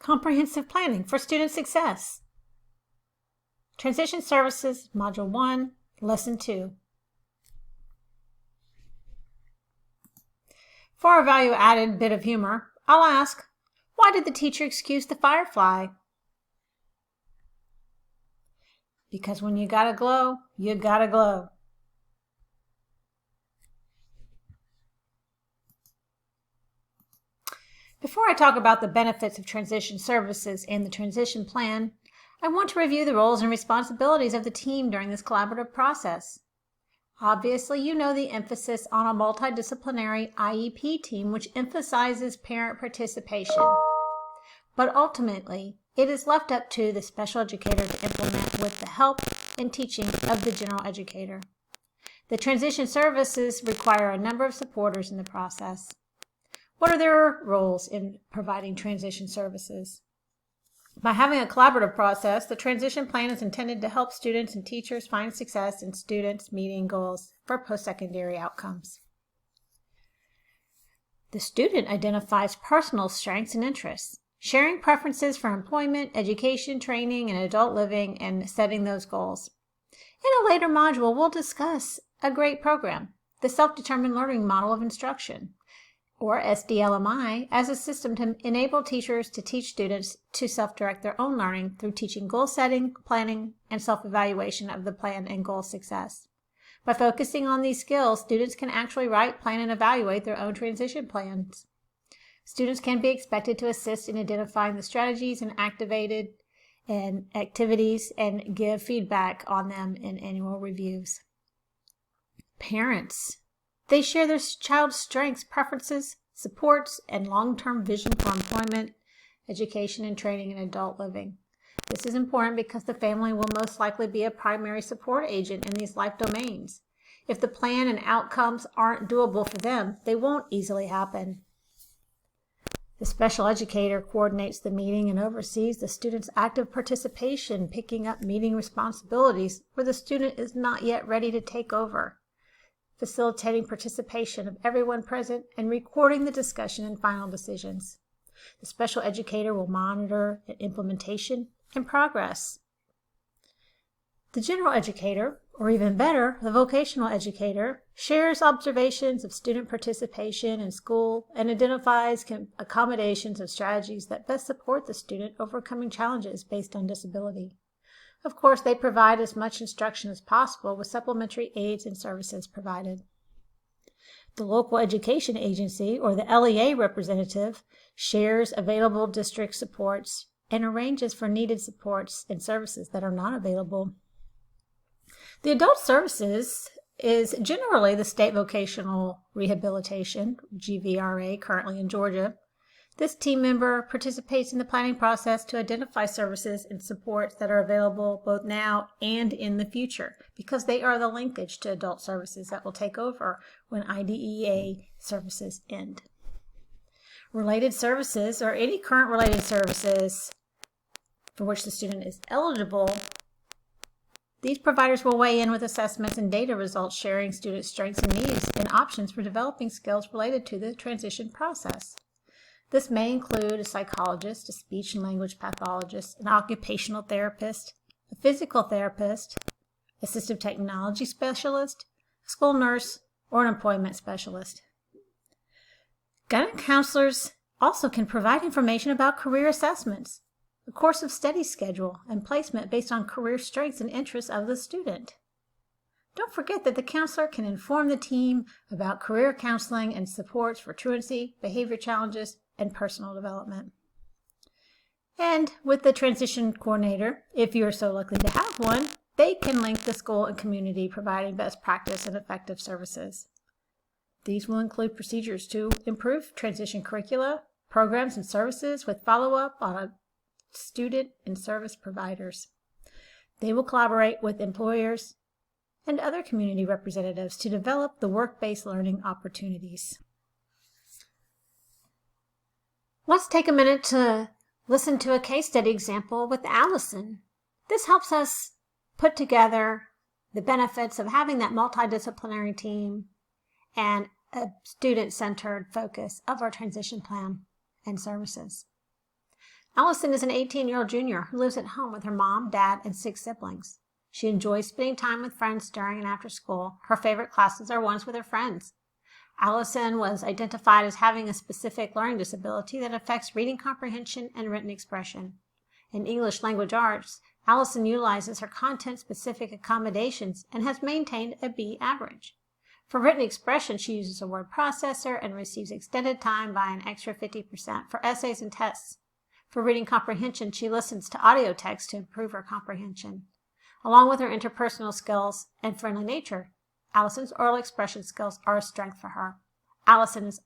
Comprehensive Planning for Student Success. Transition Services, Module 1, Lesson 2. For our value-added bit of humor, I'll ask, why did the teacher excuse the firefly? Because when you gotta glow, you gotta glow. Before I talk about the benefits of transition services and the transition plan, I want to review the roles and responsibilities of the team during this collaborative process. Obviously, you know the emphasis on a multidisciplinary IEP team, which emphasizes parent participation. But ultimately, it is left up to the special educator to implement with the help and teaching of the general educator. The transition services require a number of supporters in the process. What are their roles in providing transition services? By having a collaborative process, the transition plan is intended to help students and teachers find success in students meeting goals for post-secondary outcomes. The student identifies personal strengths and interests, sharing preferences for employment, education, training, and adult living, and setting those goals. In a later module, we'll discuss a great program, the Self-Determined Learning Model of Instruction, or SDLMI, as a system to enable teachers to teach students to self-direct their own learning through teaching goal setting, planning, and self-evaluation of the plan and goal success. By focusing on these skills, students can actually write, plan, and evaluate their own transition plans. Students can be expected to assist in identifying the strategies and activated and activities and give feedback on them in annual reviews. Parents. They share their child's strengths, preferences, supports, and long-term vision for employment, education, and training in adult living. This is important because the family will most likely be a primary support agent in these life domains. If the plan and outcomes aren't doable for them, they won't easily happen. The special educator coordinates the meeting and oversees the student's active participation, picking up meeting responsibilities where the student is not yet ready to take over, facilitating participation of everyone present, and recording the discussion and final decisions. The special educator will monitor implementation and progress. The general educator, or even better, the vocational educator, shares observations of student participation in school and identifies accommodations and strategies that best support the student overcoming challenges based on disability. Of course, they provide as much instruction as possible with supplementary aids and services provided. The local education agency, or the LEA representative, shares available district supports and arranges for needed supports and services that are not available. The adult services is generally the State Vocational Rehabilitation, GVRA, currently in Georgia. This team member participates in the planning process to identify services and supports that are available both now and in the future, because they are the linkage to adult services that will take over when IDEA services end. Related services, or any current related services for which the student is eligible, these providers will weigh in with assessments and data results, sharing student strengths and needs and options for developing skills related to the transition process. This may include a psychologist, a speech and language pathologist, an occupational therapist, a physical therapist, assistive technology specialist, a school nurse, or an employment specialist. Guidance counselors also can provide information about career assessments, a course of study schedule, and placement based on career strengths and interests of the student. Don't forget that the counselor can inform the team about career counseling and supports for truancy, behavior challenges, and personal development. And with the transition coordinator, if you're so lucky to have one, they can link the school and community, providing best practice and effective services. These will include procedures to improve transition curricula, programs and services with follow-up on student and service providers. They will collaborate with employers and other community representatives to develop the work-based learning opportunities. Let's take a minute to listen to a case study example with Allison. This helps us put together the benefits of having that multidisciplinary team and a student-centered focus of our transition plan and services. Allison is an 18-year-old junior who lives at home with her mom, dad, and 6 siblings. She enjoys spending time with friends during and after school. Her favorite classes are ones with her friends. Allison was identified as having a specific learning disability that affects reading comprehension and written expression. In English language arts, Allison utilizes her content-specific accommodations and has maintained a B average. For written expression, she uses a word processor and receives extended time by an extra 50% for essays and tests. For reading comprehension, she listens to audio text to improve her comprehension. Along with her interpersonal skills and friendly nature, Allison's oral expression skills are a strength for her. Allison is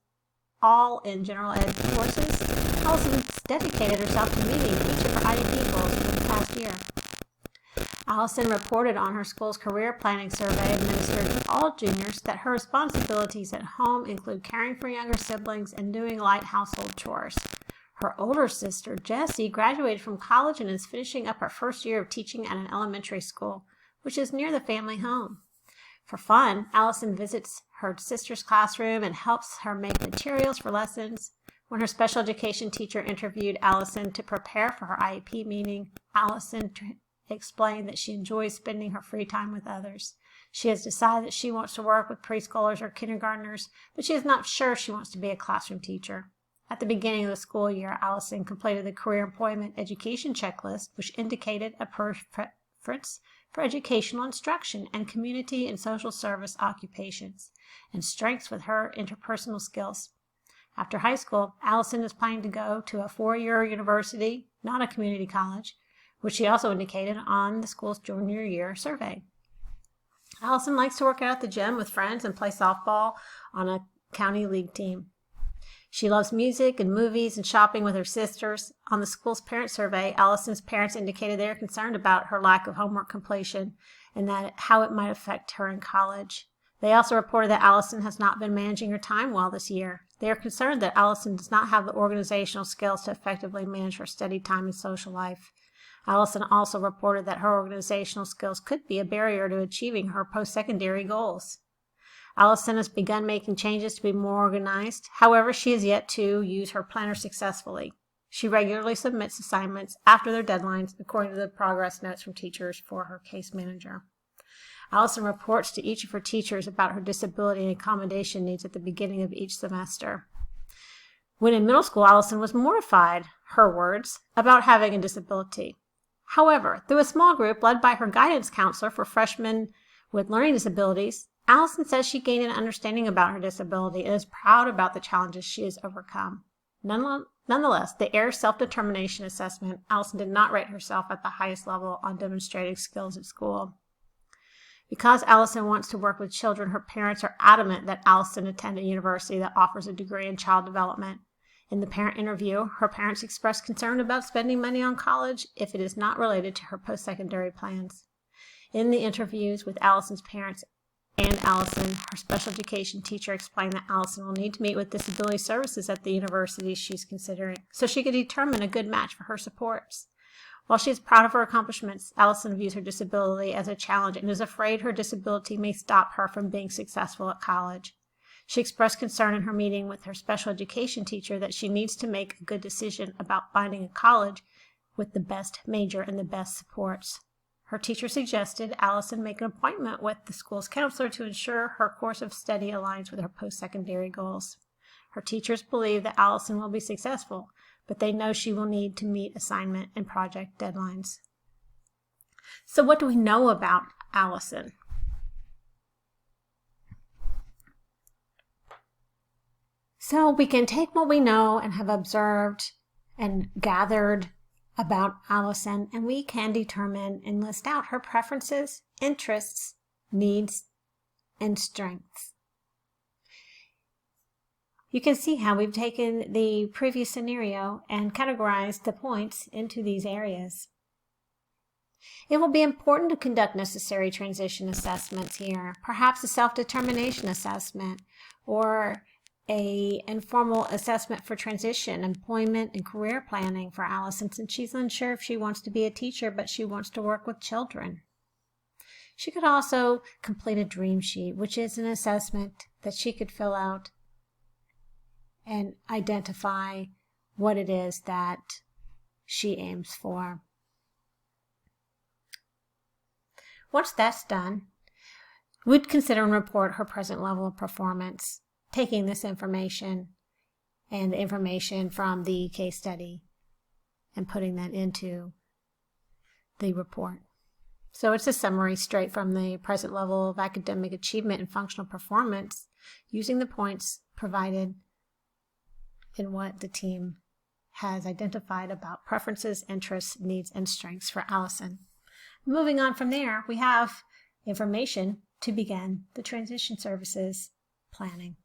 all in general ed courses. Allison's dedicated herself to meeting each of her IEP goals for the past year. Allison reported on her school's career planning survey administered to all juniors that her responsibilities at home include caring for younger siblings and doing light household chores. Her older sister, Jessie, graduated from college and is finishing up her first year of teaching at an elementary school, which is near the family home. For fun, Allison visits her sister's classroom and helps her make materials for lessons. When her special education teacher interviewed Allison to prepare for her IEP meeting, Allison explained that she enjoys spending her free time with others. She has decided that she wants to work with preschoolers or kindergartners, but she is not sure she wants to be a classroom teacher. At the beginning of the school year, Allison completed the Career Employment Education Checklist, which indicated a preference for educational instruction and community and social service occupations, and strengths with her interpersonal skills. After high school, Allison is planning to go to a 4-year university, not a community college, which she also indicated on the school's junior year survey. Allison likes to work out at the gym with friends and play softball on a county league team. She loves music and movies and shopping with her sisters. On the school's parent survey, Allison's parents indicated they are concerned about her lack of homework completion and how it might affect her in college. They also reported that Allison has not been managing her time well this year. They are concerned that Allison does not have the organizational skills to effectively manage her study time and social life. Allison also reported that her organizational skills could be a barrier to achieving her post-secondary goals. Allison has begun making changes to be more organized. However, she has yet to use her planner successfully. She regularly submits assignments after their deadlines according to the progress notes from teachers for her case manager. Allison reports to each of her teachers about her disability and accommodation needs at the beginning of each semester. When in middle school, Allison was mortified, her words, about having a disability. However, through a small group led by her guidance counselor for freshmen with learning disabilities, Allison says she gained an understanding about her disability and is proud about the challenges she has overcome. Nonetheless, the AIR self-determination assessment, Allison did not rate herself at the highest level on demonstrating skills at school. Because Allison wants to work with children, her parents are adamant that Allison attend a university that offers a degree in child development. In the parent interview, her parents expressed concern about spending money on college if it is not related to her post-secondary plans. In the interviews with Allison's parents and Allison, her special education teacher explained that Allison will need to meet with disability services at the university she's considering, so she could determine a good match for her supports. While she is proud of her accomplishments, Allison views her disability as a challenge and is afraid her disability may stop her from being successful at college. She expressed concern in her meeting with her special education teacher that she needs to make a good decision about finding a college with the best major and the best supports. Her teacher suggested Allison make an appointment with the school's counselor to ensure her course of study aligns with her post-secondary goals. Her teachers believe that Allison will be successful, but they know she will need to meet assignment and project deadlines. So what do we know about Allison? So we can take what we know and have observed and gathered about Allison, and we can determine and list out her preferences, interests, needs, and strengths. You can see how we've taken the previous scenario and categorized the points into these areas. It will be important to conduct necessary transition assessments here, perhaps a self-determination assessment or an informal assessment for transition, employment, and career planning for Allison, since she's unsure if she wants to be a teacher, but she wants to work with children. She could also complete a dream sheet, which is an assessment that she could fill out and identify what it is that she aims for. Once that's done, we'd consider and report her present level of performance, taking this information and the information from the case study and putting that into the report. So it's a summary straight from the present level of academic achievement and functional performance, using the points provided in what the team has identified about preferences, interests, needs, and strengths for Allison. Moving on from there, we have information to begin the transition services planning.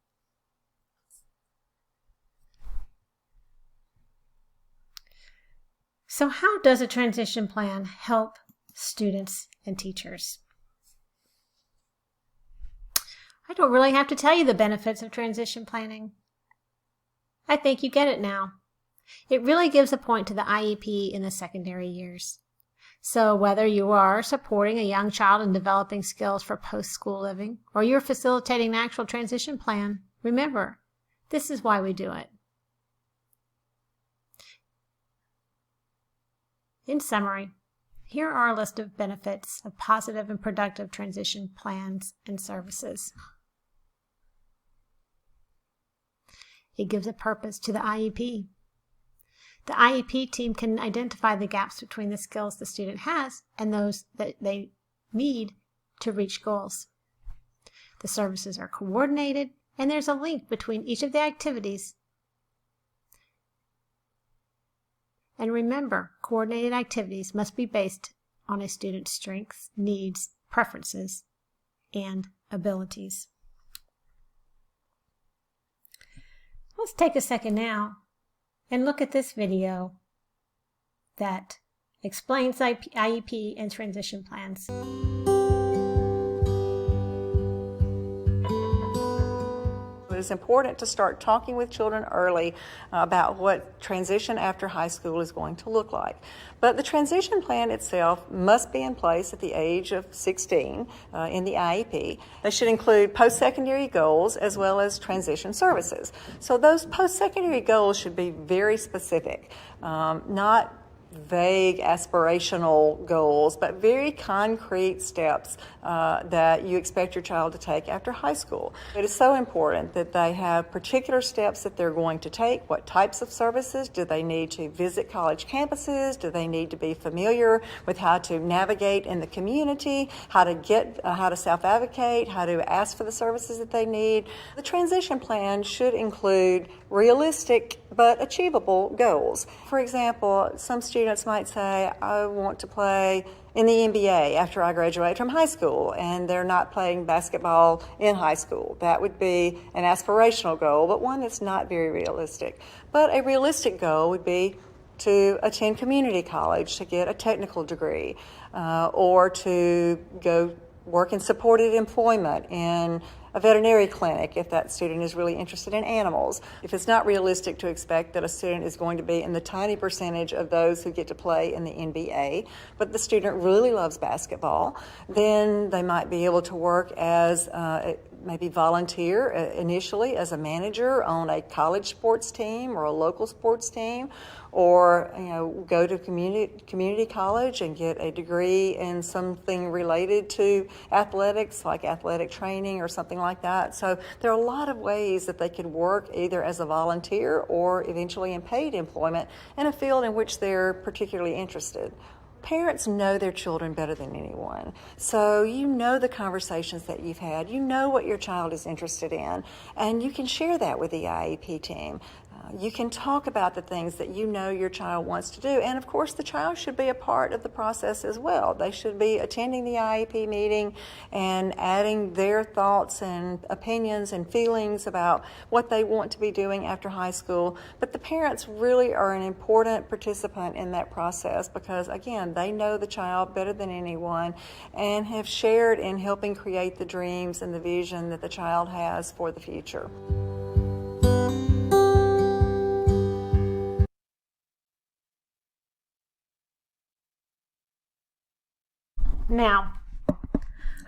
So how does a transition plan help students and teachers? I don't really have to tell you the benefits of transition planning. I think you get it now. It really gives a point to the IEP in the secondary years. So whether you are supporting a young child in developing skills for post-school living, or you're facilitating an actual transition plan, remember, this is why we do it. In summary, here are a list of benefits of positive and productive transition plans and services. It gives a purpose to the IEP. The IEP team can identify the gaps between the skills the student has and those that they need to reach goals. The services are coordinated, and there's a link between each of the activities. And remember, coordinated activities must be based on a student's strengths, needs, preferences, and abilities. Let's take a second now and look at this video that explains IEP and transition plans. It's important to start talking with children early about what transition after high school is going to look like. But the transition plan itself must be in place at the age of 16 in the IEP. They should include post-secondary goals as well as transition services. So those post-secondary goals should be very specific, not vague aspirational goals, but very concrete steps that you expect your child to take after high school. It is so important that they have particular steps that they're going to take. What types of services? Do they need to visit college campuses? Do they need to be familiar with how to navigate in the community, how to self-advocate, how to ask for the services that they need? The transition plan should include realistic but achievable goals. For example, some students might say, I want to play in the NBA after I graduate from high school, and they're not playing basketball in high school. That would be an aspirational goal, but one that's not very realistic. But a realistic goal would be to attend community college to get a technical degree, or to go work in supported employment in a veterinary clinic if that student is really interested in animals. If it's not realistic to expect that a student is going to be in the tiny percentage of those who get to play in the NBA, but the student really loves basketball, then they might be able to work as maybe volunteer initially as a manager on a college sports team or a local sports team, or go to community college and get a degree in something related to athletics, like athletic training or something like that. So there are a lot of ways that they could work either as a volunteer or eventually in paid employment in a field in which they're particularly interested. Parents know their children better than anyone. So you know the conversations that you've had, you know what your child is interested in, and you can share that with the IEP team. You can talk about the things that you know your child wants to do. And of course, the child should be a part of the process as well. They should be attending the IEP meeting and adding their thoughts and opinions and feelings about what they want to be doing after high school. But the parents really are an important participant in that process because, again, they know the child better than anyone and have shared in helping create the dreams and the vision that the child has for the future. Now,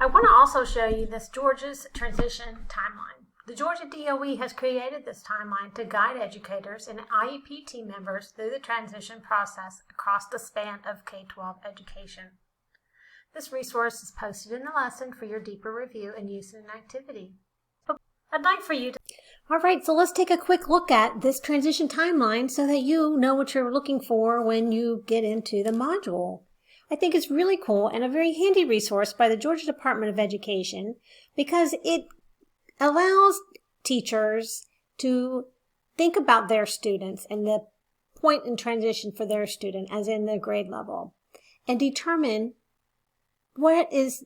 I want to also show you this Georgia's transition timeline. The Georgia DOE has created this timeline to guide educators and IEP team members through the transition process across the span of K-12 education. This resource is posted in the lesson for your deeper review and use in an activity. I'd like for you to... All right, so let's take a quick look at this transition timeline so that you know what you're looking for when you get into the module. I think it's really cool and a very handy resource by the Georgia Department of Education because it allows teachers to think about their students and the point in transition for their student as in the grade level and determine what is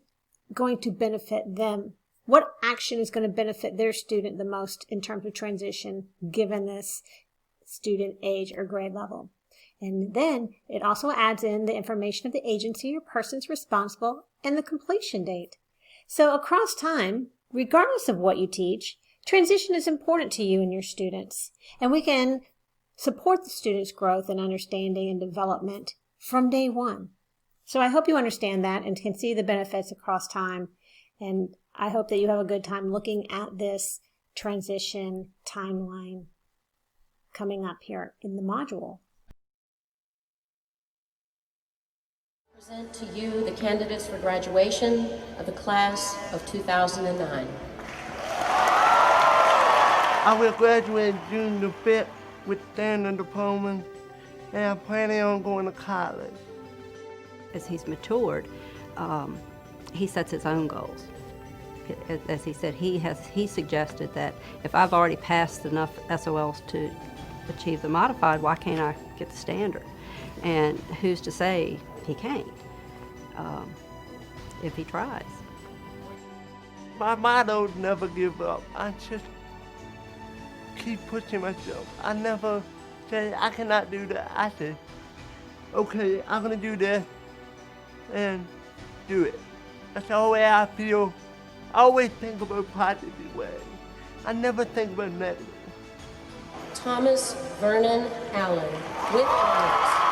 going to benefit them. What action is going to benefit their student the most in terms of transition given this student age or grade level? And then it also adds in the information of the agency or persons responsible and the completion date. So across time, regardless of what you teach, transition is important to you and your students. And we can support the students' growth and understanding and development from day one. So I hope you understand that and can see the benefits across time. And I hope that you have a good time looking at this transition timeline coming up here in the module. Present to you the candidates for graduation of the class of 2009. I will graduate June the 5th with standard diploma, and I'm planning on going to college. As he's matured, he sets his own goals. As he said, he suggested that if I've already passed enough SOLs to achieve the modified, why can't I get the standard? And who's to say he can't if he tries? My motto is never give up. I just keep pushing myself. I never say I cannot do that. I say, okay, I'm gonna do this and do it. That's the way I feel. I always think about positive way. I never think about negative. Thomas Vernon Allen with honors.